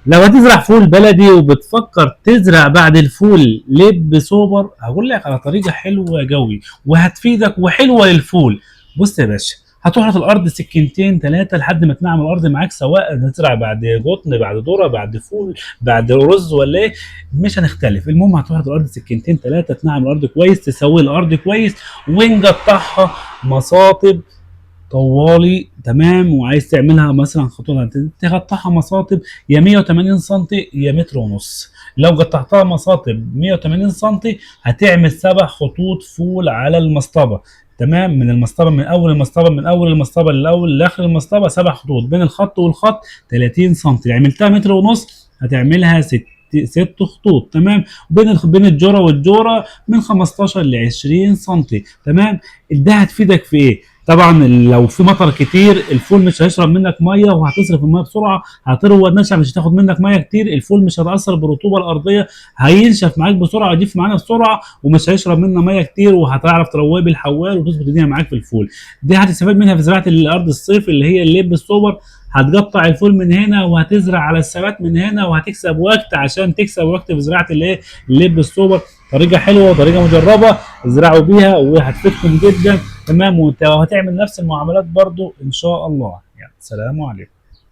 لو هتزرع فول بلدي وبتفكر تزرع بعد الفول لب سوبر، هقول لك على طريقه حلوه قوي وهتفيدك وحلوه للفول. بص يا باشا، هتحرث الارض سكينتين ثلاثه لحد ما تنعم الارض معاك، سواء هتزرع بعد قطن بعد ذره بعد فول بعد رز ولا ايه، مش هنختلف. المهم هتحرث الارض سكينتين ثلاثه، تنعم الارض كويس، تسوي الارض كويس، ونقطعها مصاطب طوالي. تمام. وعايز تعملها مثلا خطوط، تقطعها مصاطب يا 180 سم يا متر ونص. لو قطعتها مصاطب 180 سم هتعمل 7 خطوط فول على المصطبه. تمام. من المصطبه، من اول المصطبه، من اول المصطبه للاول لاخر المصطبه 7 خطوط، بين الخط والخط 30 سم. عملتها متر ونص هتعملها 6 خطوط. تمام. بين الجوره والجوره من 15 ل 20 سم. تمام. ده هتفيدك في ايه؟ طبعا لو في مطر كتير الفول مش هيشرب منك ميه وهتصرف الميه بسرعه، هتروى نشا مش هتاخد منك ميه كتير، الفول مش هيتاثر بالرطوبه الارضيه، هينشف معاك بسرعه ويجف معانا بسرعه ومش هيشرب منه ميه كتير، وهتعرف ترويه بالحوال وتظبط الدنيا معاك في الفول. دي هتستفاد منها في زراعه الارض الصيف اللي هي الليب السوبر. هتقطع الفول من هنا وهتزرع على الثبات من هنا، وهتكسب وقت عشان تكسب وقت في زراعه الايه، الليب السوبر. طريقه حلوه وطريقه مجربه، ازرعوا بيها وهتفيدكم جدا. تمام. وهتعمل نفس المعاملات برضو ان شاء الله. يعني سلام عليكم.